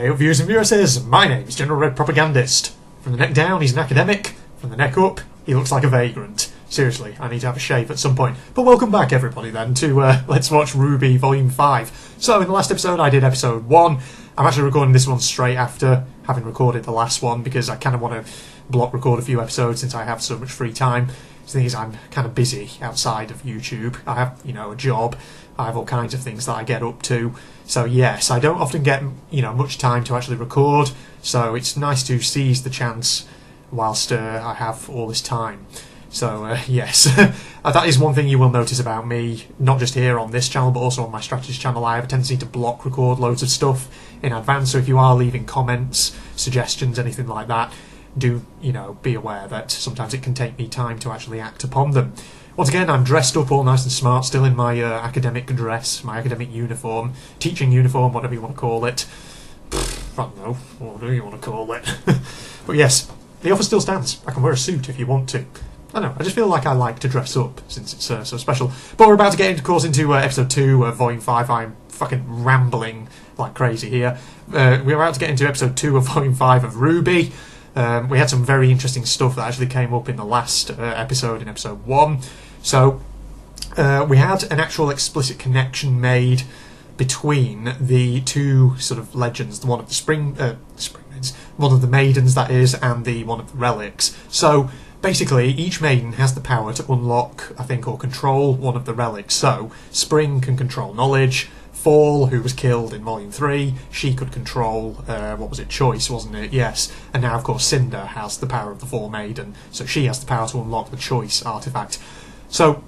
Hey up viewers and viewresses, my name is General Red Propagandist. From the neck down he's an academic, from the neck up he looks like a vagrant. Seriously, I need to have a shave at some point. But welcome back everybody then to Let's Watch RWBY Volume 5. So in the last episode I did episode 1. I'm actually recording this one straight after having recorded the last one because I kind of want to block record a few episodes since I have so much free time. The thing is, I'm kind of busy outside of YouTube. I have, a job. I have all kinds of things that I get up to. So yes, I don't often get, much time to actually record. So it's nice to seize the chance whilst I have all this time. So yes, that is one thing you will notice about me, not just here on this channel, but also on my strategy channel. I have a tendency to block record loads of stuff in advance. So if you are leaving comments, suggestions, anything like that, do, be aware that sometimes it can take me time to actually act upon them. Once again, I'm dressed up all nice and smart, still in my academic dress, my academic uniform, teaching uniform, whatever you want to call it. I don't know, what do you want to call it? But yes, the offer still stands. I can wear a suit if you want to. I don't know, I just feel like I like to dress up since it's so special. But we're about to get, of course, into episode 2 of Volume 5. I'm fucking rambling like crazy here. We're about to get into episode 2 of Volume 5 of RWBY. We had some very interesting stuff that actually came up in the last episode, in episode 1. So, we had an actual explicit connection made between the two sort of legends, the one of the spring maidens, one of the maidens that is, and the one of the relics. So, basically, each maiden has the power to unlock, I think, or control one of the relics. So, Spring can control knowledge. Fall, who was killed in Volume 3, she could control, Choice, wasn't it? Yes. And now, of course, Cinder has the power of the Fall Maiden, so she has the power to unlock the Choice artifact. So,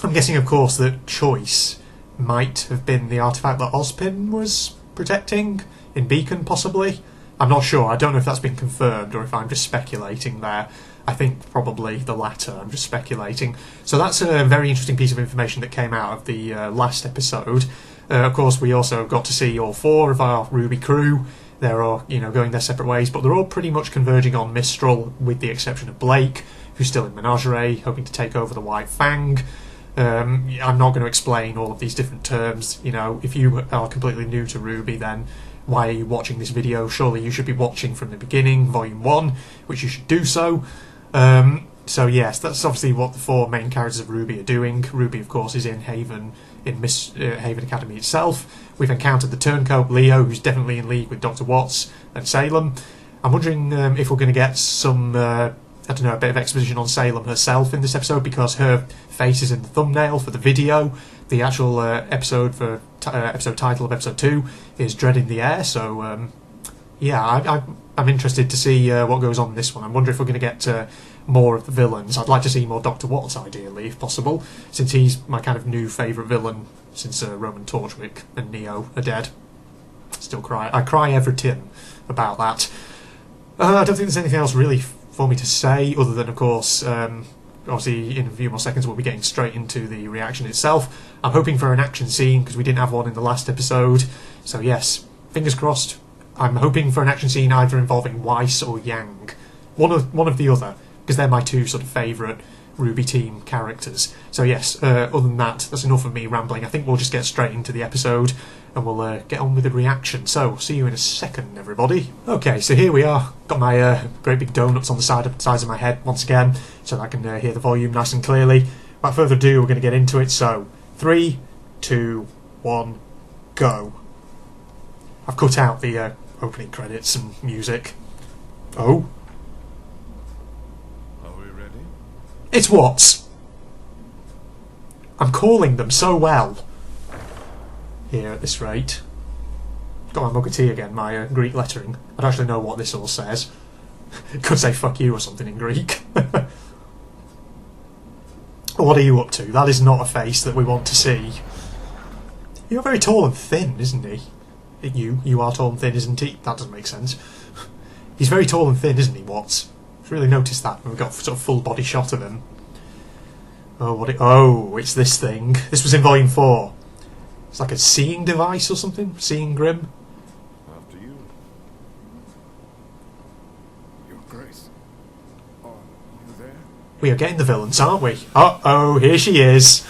I'm guessing, of course, that Choice might have been the artifact that Ozpin was protecting, in Beacon, possibly? I'm not sure, I don't know if that's been confirmed, or if I'm just speculating there. I think probably the latter, I'm just speculating. So that's a very interesting piece of information that came out of the last episode. Of course, we also got to see all 4 of our RWBY crew. They're all, going their separate ways, but they're all pretty much converging on Mistral, with the exception of Blake, who's still in Menagerie, hoping to take over the White Fang. I'm not going to explain all of these different terms. If you are completely new to RWBY, then why are you watching this video? Surely you should be watching from the beginning, Volume 1, which you should do so. So yes, that's obviously what the 4 main characters of RWBY are doing. RWBY, of course, is in Haven, in Haven Academy itself. We've encountered the turncoat Leo, who's definitely in league with Dr. Watts and Salem. I'm wondering if we're going to get some, a bit of exposition on Salem herself in this episode, because her face is in the thumbnail for the video. The actual episode title of episode 2 is Dread in the Air, so yeah, I'm interested to see what goes on in this one. I wonder if we're going to get more of the villains. I'd like to see more Dr. Watts, ideally, if possible, since he's my kind of new favourite villain since Roman Torchwick and Neo are dead. Still cry. I cry every tin about that. I don't think there's anything else really for me to say, other than, of course, obviously in a few more seconds we'll be getting straight into the reaction itself. I'm hoping for an action scene, because we didn't have one in the last episode. So yes, fingers crossed. I'm hoping for an action scene either involving Weiss or Yang. One of the other, because they're my 2 sort of favourite RWBY team characters. So yes, other than that, that's enough of me rambling. I think we'll just get straight into the episode, and we'll get on with the reaction. So, see you in a second, everybody. Okay, so here we are. Got my great big donuts on the sides of my head once again, so that I can hear the volume nice and clearly. Without further ado, we're going to get into it. So, 3, 2, 1, go. I've cut out the opening credits and music. Oh. It's Watts. I'm calling them so well here at this rate. Got my mug of tea again, my Greek lettering. I don't actually know what this all says. Could say fuck you or something in Greek. What are you up to? That is not a face that we want to see. You're very tall and thin, isn't he? You are tall and thin, isn't he? That doesn't make sense. He's very tall and thin, isn't he, Watts? I've really noticed that. We've got a sort of full body shot of him. Oh, it's this thing. This was in Volume 4. It's like a seeing device or something? Seeing Grim? After you. Your Grace. Are you there? We are getting the villains, aren't we? Uh-oh, here she is.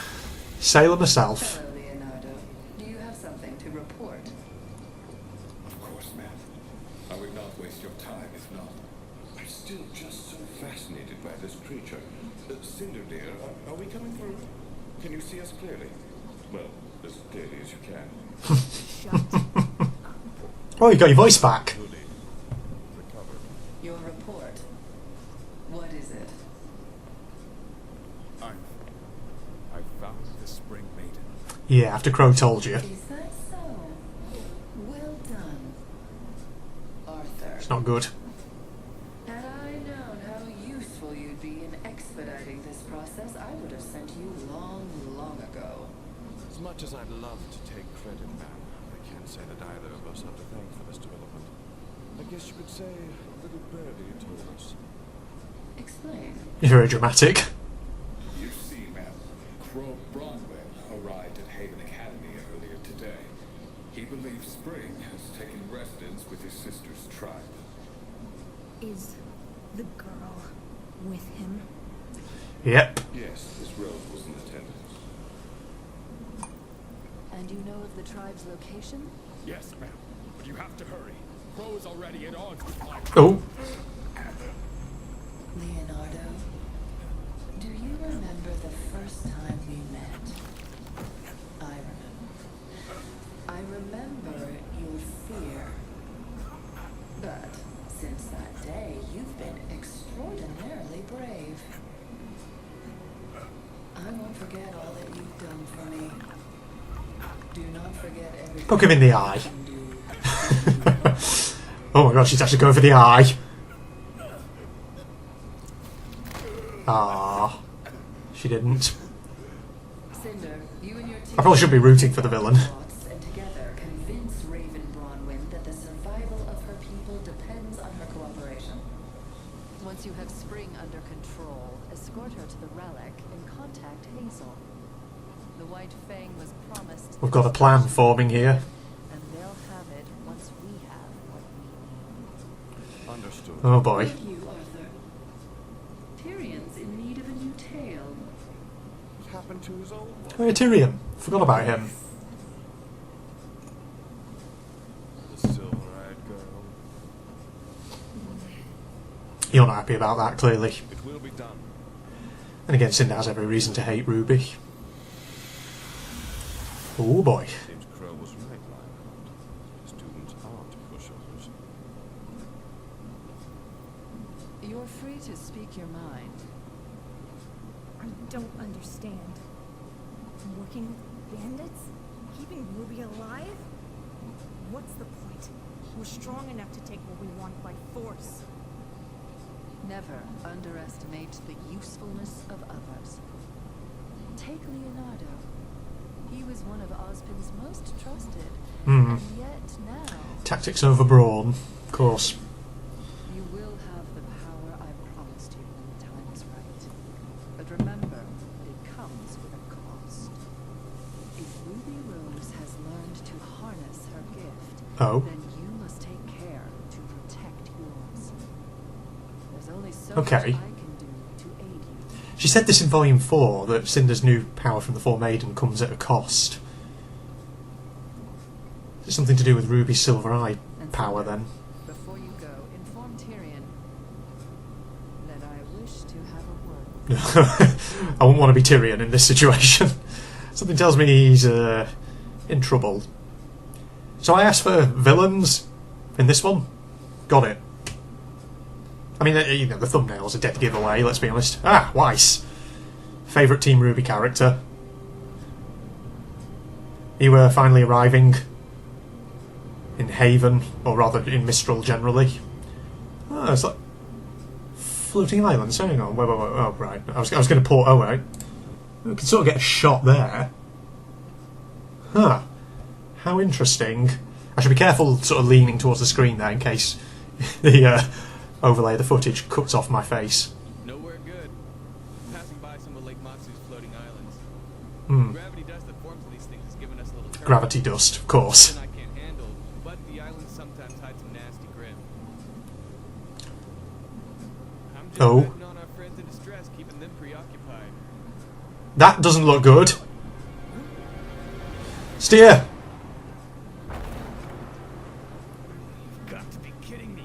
Salem herself. Hello, Leonardo. Do you have something to report? Of course, ma'am. still just so fascinated by this creature. Cinder dear, are we coming through? Can you see us clearly? Well, as clearly as you can. Shut. Oh, you got your voice back. Hoodie. Recovered. Your report. What is it? I found the spring maiden. Yeah, after Crow told you. Is that so? Well done, Arthur. It's not good. Had I known how useful you'd be in expediting this process, I would have sent you long, long ago. As much as I'd love to take credit, ma'am, I can't say that either of us have to thank for this development. I guess you could say little birdie told us. Explain. You're very dramatic. You see, ma'am, Crow Bronwyn arrived at Haven Academy earlier today. He believes Spring has taken residence with his sister's tribe. Is the girl with him? Yep. Yes, Miss Rose was in attendance. And you know of the tribe's location? Yes, ma'am, but you have to hurry. Crow is already at odds with my... Oh. Leonardo, do you remember the first time we met? I remember. I remember your fear. But since that day, you've been extraordinarily brave. I won't forget all that you've done for me. Do not forget everything. Poke him in the eye. you can do. Oh my gosh, she's actually going for the eye. Ah, she didn't. Cinder, you and your team I probably should be rooting for the villain. thoughts and together convince Raven Bronwyn that the survival of her people depends on her cooperation. Once you have Spring under control, escort her to the relic and contact Hazel. The White Fang was promised... We've got a plan forming here. And they'll have it once we have what we need. Understood. Oh boy. Thank you, Arthur. Tyrion's in need of a new tale. What happened to his old one? Oh, yeah, Tyrion. Forgot about him. The silver-eyed girl. You're not happy about that, clearly. It will be done. And again, Cinder has every reason to hate Ruby. Oh boy. Seems Crow was right, Lionheart. Students aren't pushovers. You're free to speak your mind. I don't understand. Working with bandits? Keeping Ruby alive? What's the point? We're strong enough to take what we want by force. Never underestimate the usefulness of others. Take Leonardo. He was one of Ozpin's most trusted, Hmm. and yet now Tactics over brawn, of course. you will have the power I promised you when the time is right. But remember, it comes with a cost. If Ruby Rose has learned to harness her gift, Oh. then you must take care to protect yours. There's only so Okay. much I can do to aid you. She said this in Volume 4, that Cinder's new power from the Four Maiden comes at a cost. Is it something to do with Ruby's silver eye And power, Cinder, then? before you go, inform Tyrion that I wish to have a word. I wouldn't want to be Tyrion in this situation. Something tells me he's in trouble. So I asked for villains in this one. Got it. I mean, you know, the thumbnail's a dead giveaway, let's be honest. Ah, Weiss. Favourite Team RWBY character. You were finally arriving in Haven, or rather in Mistral generally. Oh, it's like floating islands. Hang on, wait. Oh, right. I was going to port. Oh, right. We can sort of get a shot there. Huh. How interesting. I should be careful, sort of leaning towards the screen there in case the overlay of the footage cuts off my face. Nowhere good. Passing by some of Lake Matsu's floating islands. Hmm. Gravity dust that forms these things has given us a little turn. Gravity dust, of course. I can't handle, but the islands sometimes hide some nasty grim. I'm just Oh. betting on our friends in distress, keeping them preoccupied. That doesn't look good. Steer! You've got to be kidding me.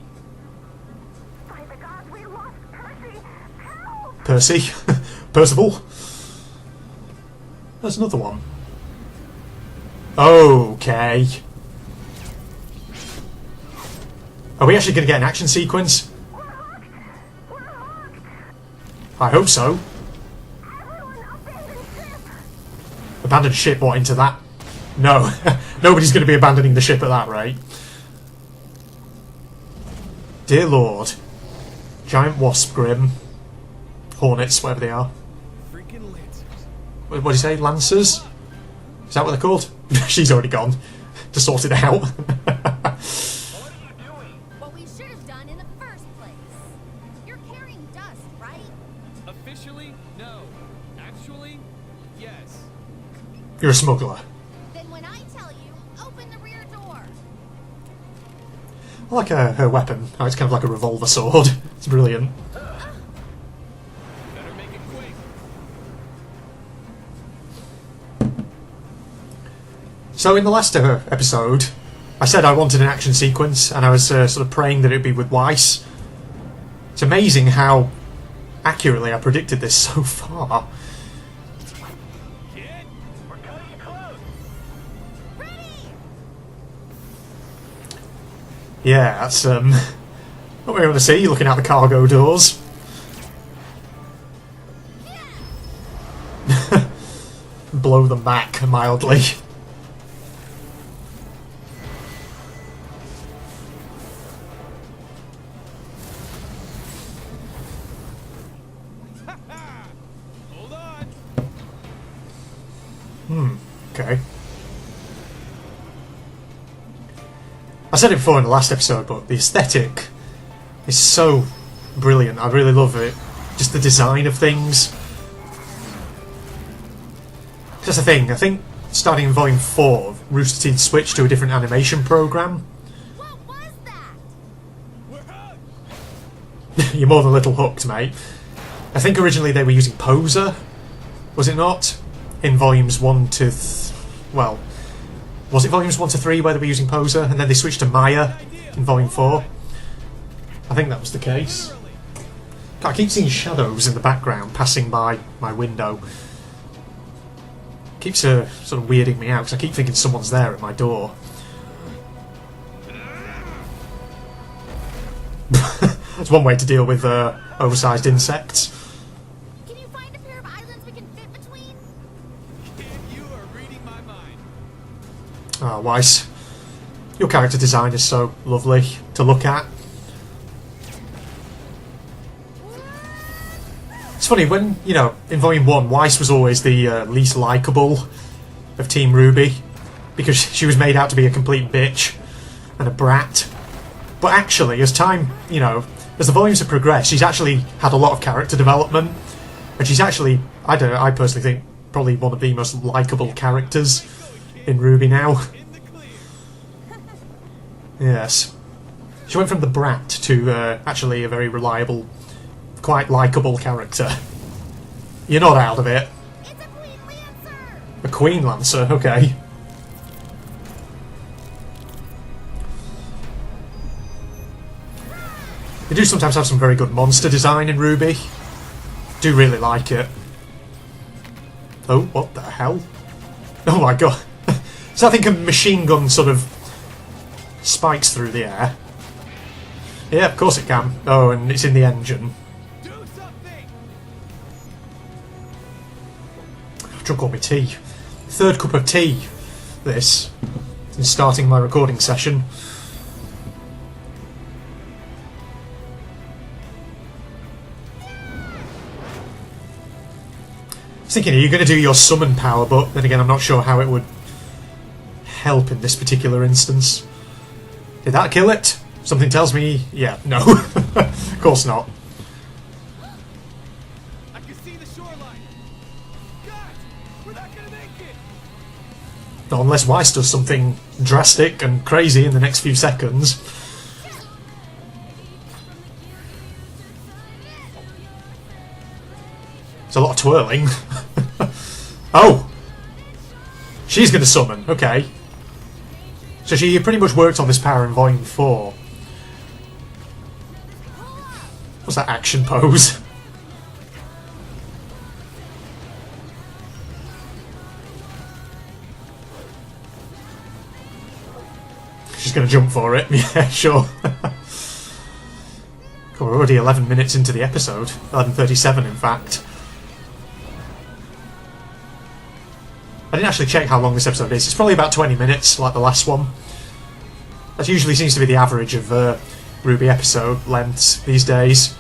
By the gods, we lost Percy. Percival. There's another one. Okay. Are we actually going to get an action sequence? I hope so. Abandon ship, what, into that? No. Nobody's going to be abandoning the ship at that rate. Dear Lord. Giant wasp grim. Hornets, whatever they are. Freaking lancers. What do you say? Lancers? Is that what they're called? She's already gone to sort it out. What we should have done in the first place. You're carrying dust, right? Officially, no. Actually, yes. You're a smuggler. Then when I tell you, open the rear door. I like her weapon. Oh, it's kind of like a revolver sword. It's brilliant. Better make it quick. So in the last episode, I said I wanted an action sequence, and I was sort of praying that it would be with Weiss. It's amazing how accurately I predicted this so far. Kid, we're cutting it close. Ready! Yeah, that's what we're going to see, looking out the cargo doors. Blow them back mildly. Hold on. Okay. I said it before in the last episode, but the aesthetic is so brilliant. I really love it. Just the design of things. That's the thing. I think starting in Volume 4, Rooster Teeth switched to a different animation program. What was that? We're hooked. You're more than a little hooked, mate. I think originally they were using Poser, was it not? In Volumes 1 to... well, was it Volumes 1 to 3 where they were using Poser, and then they switched to Maya in Volume 4? I think that was the case. God, I keep seeing shadows in the background passing by my window. Keeps sort of weirding me out, because I keep thinking someone's there at my door. That's one way to deal with oversized insects. Can you find a pair of islands we can fit between? Kid, you are reading my mind. Ah, Weiss. Your character design is so lovely to look at. It's funny, when, you know, in Volume 1, Weiss was always the least likeable of Team RWBY, because she was made out to be a complete bitch and a brat. But actually, as time, you know, as the volumes have progressed, she's actually had a lot of character development, and she's actually, I don't know, I personally think, probably one of the most likeable characters in RWBY now. In the clear. Yes. She went from the brat to actually a very reliable, quite likeable character. You're not out of it. It's a Queen Lancer! A Queen Lancer, okay. They do sometimes have some very good monster design in RWBY. Do really like it. Oh, what the hell? Oh my god. So I think a machine gun sort of spikes through the air. Yeah, of course it can. Oh, and it's in the engine. Do something. I've drunk all my tea. Third cup of tea, this, since starting my recording session. I was thinking, are you going to do your summon power, but then again I'm not sure how it would help in this particular instance. Did that kill it? Something tells me, yeah, no. Of course not. I can see the shoreline. Guys, we're not gonna make it. Not unless Weiss does something drastic and crazy in the next few seconds. There's a lot of twirling. Oh! She's going to summon, okay. So she pretty much worked on this power in Volume 4. What's that action pose? going to jump for it. Yeah, sure. Cool, we're already 11 minutes into the episode. 11:37, in fact. I didn't actually check how long this episode is. It's probably about 20 minutes, like the last one. That usually seems to be the average of RWBY episode lengths these days.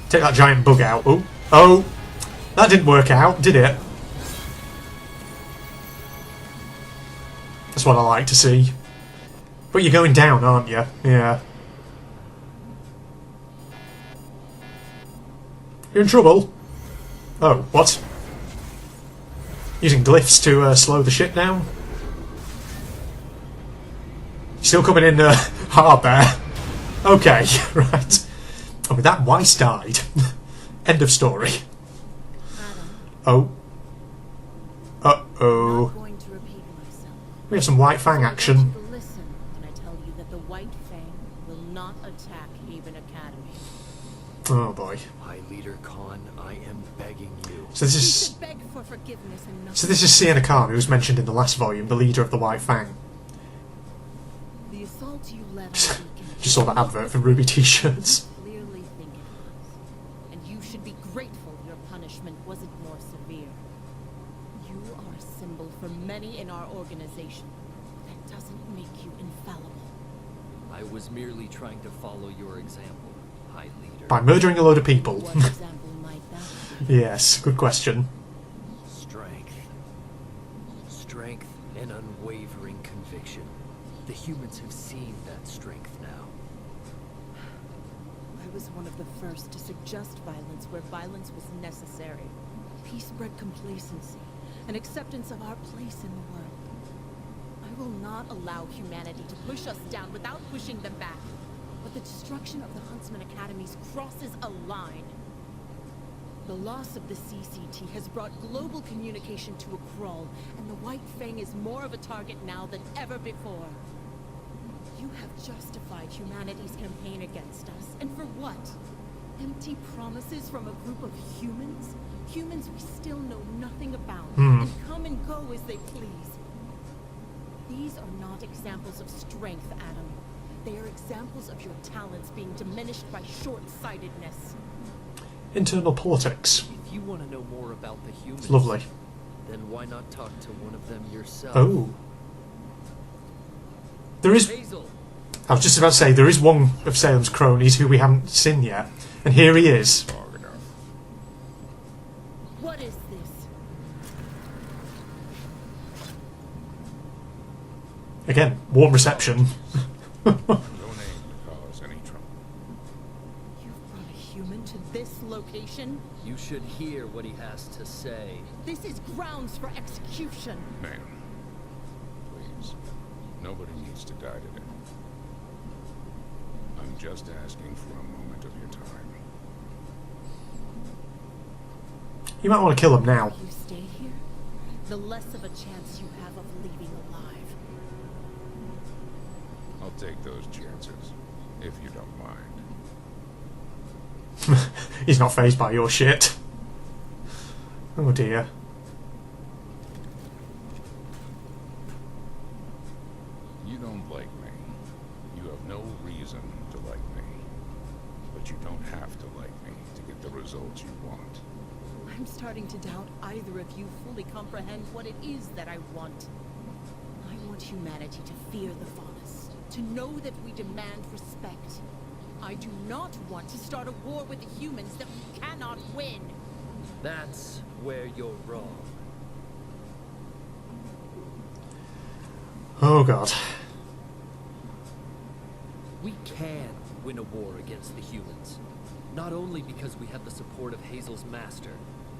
Take that giant bug out. Oh, oh, that didn't work out, did it? That's what I like to see. But you're going down, aren't you? Yeah. You're in trouble? Oh, what? Using glyphs to slow the ship down? Still coming in hard there. Okay, right. And with that, Weiss died. End of story. Oh. Uh-oh. Going to repeat myself. We have some White Fang action. Listen when I tell you that the White Fang will not attack Haven Academy. Oh boy. High Leader Khan, I am begging you. So this is Beg for forgiveness and nothing. So this is Sienna Khan, who was mentioned in the last volume, the leader of the White Fang. The assault you led on Beacon. Just saw that advert for RWBY t-shirts. Clearly think it was. And you should be grateful your punishment wasn't more severe. You are a symbol for many in our organization. That doesn't make you infallible. I was merely trying to follow your example, High Leader. By murdering a load of people. What example might that be? Yes, good question. Strength. Strength and unwavering conviction. The humans have seen that strength now. I was one of the first to suggest violence where violence was necessary. Peace bred complacency, and acceptance of our place in the world. I will not allow humanity to push us down without pushing them back. But the destruction of the Huntsman Academies crosses a line. The loss of the CCT has brought global communication to a crawl, and the White Fang is more of a target now than ever before. You have justified humanity's campaign against us, and for what? Empty promises from a group of humans? Humans we still know nothing about, and come and go as they please. These are not examples of strength, Adam. They are examples of your talents being diminished by short-sightedness. Internal politics. If you want to know more about the humans, It's lovely. then why not talk to one of them yourself? Oh. There is... Hazel! I was just about to say, there is one of Salem's cronies who we haven't seen yet. And here he is. Long enough. What is this? Again, warm reception. Don't aim to cause any trouble. You've brought a human to this location? You should hear what he has to say. This is grounds for execution. Ma'am, please. Nobody needs to die today. I'm just asking for a moment of your time. You might want to kill him now. If you stay here, the less of a chance you have of leaving alive. I'll take those chances, if you don't mind. He's not fazed by your shit. Oh dear. You don't like me. You have no reason to like me. But you don't have to like me to get the results you want. I'm starting to doubt either of you fully comprehend what it is that I want. I want humanity to fear the Faunus, to know that we demand respect. I do not want to start a war with the humans that we cannot win. That's where you're wrong. Oh god. We can win a war against the humans. Not only because we have the support of Hazel's master,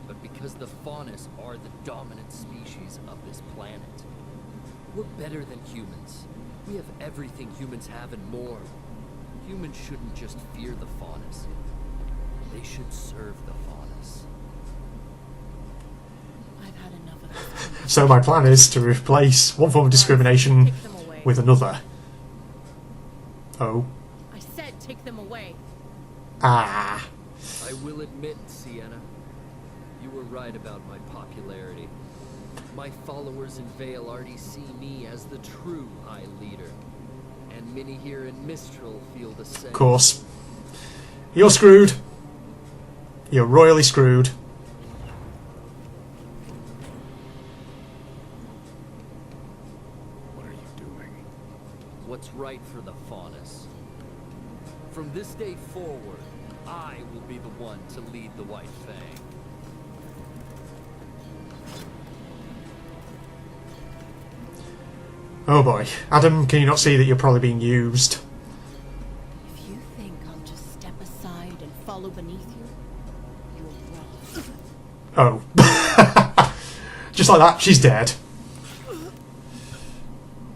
but because the Faunus are the dominant species of this planet. We're better than humans. We have everything humans have and more. Humans shouldn't just fear the Faunus. They should serve the Faunus. I've had enough of this. So my plan is to replace one form of discrimination Take them away. with another. Oh. I said take them away. Ah. I will admit, Sienna, you were right about my popularity. My followers in Vale already see me as the true High Leader. And many here in Mistral feel the same. Of course. You're screwed. You're royally screwed. What are you doing? What's right for the Faunus. From this day forward, I will be the one to lead the White Fang. Oh boy. Adam, can you not see that you're probably being used? If you think I'll just step aside and follow beneath you, you're wrong. Oh. Just like that, she's dead.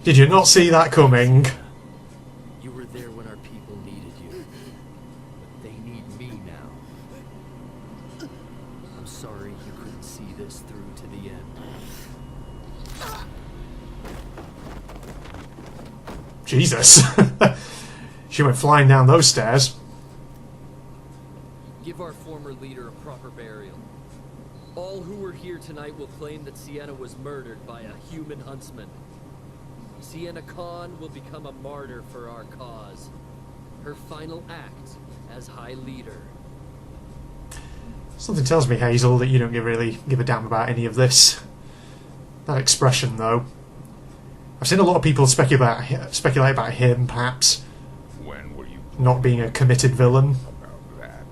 Did you not see that coming? You were there when our people needed you. But they need me now. I'm sorry you couldn't see this through to the end. Jesus. She went flying down those stairs. Give our former leader a proper burial. All who were here tonight will claim that Sienna was murdered by a human huntsman. Sienna Khan will become a martyr for our cause. Her final act as High Leader. Something tells me, Hazel, that you don't really give a damn about any of this. That expression, though. I've seen a lot of people speculate about him, perhaps, When were you not being a committed villain, about that?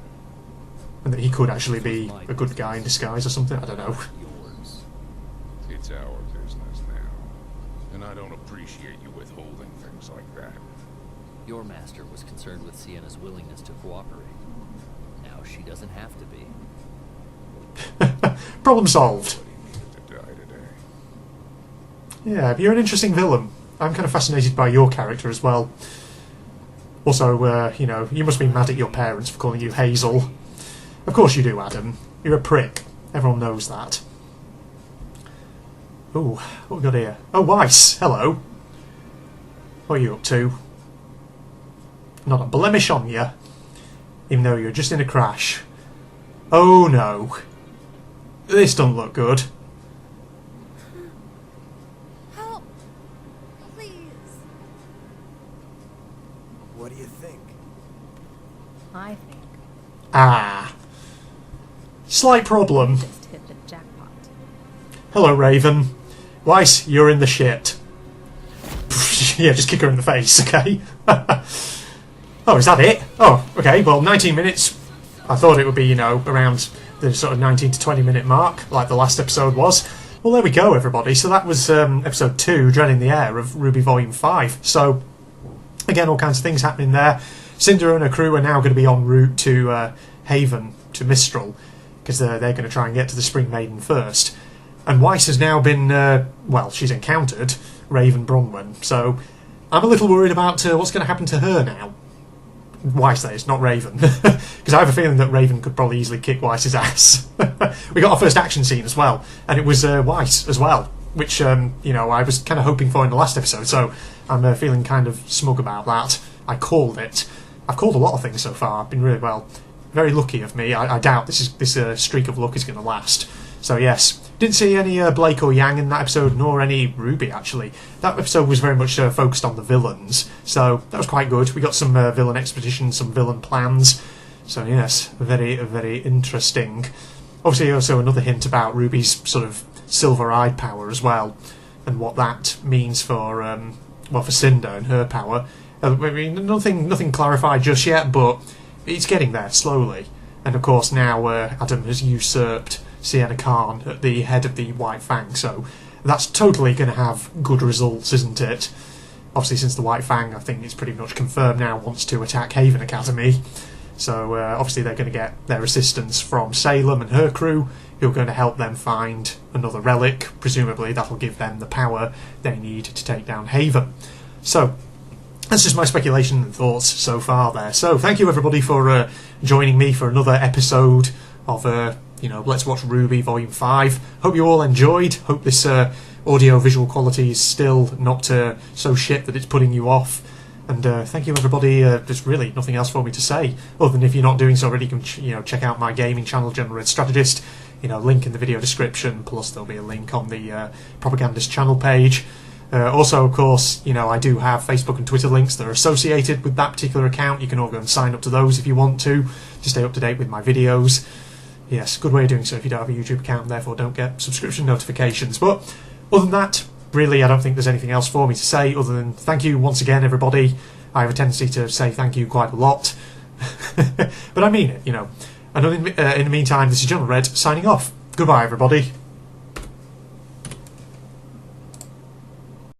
and that he could actually be a good guy in disguise or something. I don't know. Yours. It's our business now. And I don't appreciate you withholding things like that. Your master was concerned with Sienna's willingness to cooperate. Now she doesn't have to be. Problem solved. But he needed to die today. Yeah, you're an interesting villain. I'm kind of fascinated by your character as well. Also, you know, you must be mad at your parents for calling you Hazel. Of course you do, Adam. You're a prick. Everyone knows that. Ooh, what we got here? Oh, Weiss, hello. What are you up to? Not a blemish on you, even though you're just in a crash. Oh no. This doesn't look good. Help! Please. What do you think? I think Ah. Slight problem. just hit the jackpot. Hello, Raven. Weiss, you're in the shit. Yeah, just kick her in the face, okay? Oh, is that it? Oh, okay, well, 19 minutes. I thought it would be, you know, around the sort of 19 to 20 minute mark, like the last episode was. Well, there we go, everybody. So that was episode 2, Dreading the Air, of RWBY Volume 5. So, again, all kinds of things happening there. Cinder and her crew are now going to be en route to Haven, to Mistral, because they're going to try and get to the Spring Maiden first. And Weiss has now been, well, she's encountered Raven Bronwyn, so I'm a little worried about what's going to happen to her now. Weiss, that is, not Raven. Because I have a feeling that Raven could probably easily kick Weiss's ass. We got our first action scene as well, and it was Weiss as well, which, you know, I was kind of hoping for in the last episode, so I'm feeling kind of smug about that. I called it. I've called a lot of things so far. I've been really, well, very lucky of me. I doubt this streak of luck is going to last. So yes, didn't see any Blake or Yang in that episode, nor any RWBY actually. That episode was very much focused on the villains, so that was quite good. We got some villain exposition, some villain plans. So yes, very, very interesting. Obviously also another hint about RWBY's sort of silver-eyed power as well, and what that means for, well, for Cinder and her power. I mean, nothing clarified just yet, but it's getting there slowly. And of course now Adam has usurped Sienna Khan at the head of the White Fang, so that's totally going to have good results, isn't it? Obviously, since the White Fang, I think it's pretty much confirmed now, wants to attack Haven Academy. So obviously they're going to get their assistance from Salem and her crew, who are going to help them find another relic. Presumably that'll give them the power they need to take down Haven. So that's just my speculation and thoughts so far there. So thank you everybody for joining me for another episode of you know, Let's Watch RWBY Volume 5. Hope you all enjoyed. Hope this audio-visual quality is still not so shit that it's putting you off. And thank you everybody. There's really nothing else for me to say, other than if you're not doing so already, you can check out my gaming channel, General Red Strategist. you know, link in the video description, plus there'll be a link on the Propagandist channel page. Also, of course, you know, I do have Facebook and Twitter links that are associated with that particular account. You can all go and sign up to those if you want to stay up to date with my videos. Yes, good way of doing so if you don't have a YouTube account and therefore don't get subscription notifications. But other than that, really, I don't think there's anything else for me to say other than thank you once again, everybody. I have a tendency to say thank you quite a lot. But I mean it, you know. And in the meantime, this is General Red signing off. Goodbye, everybody.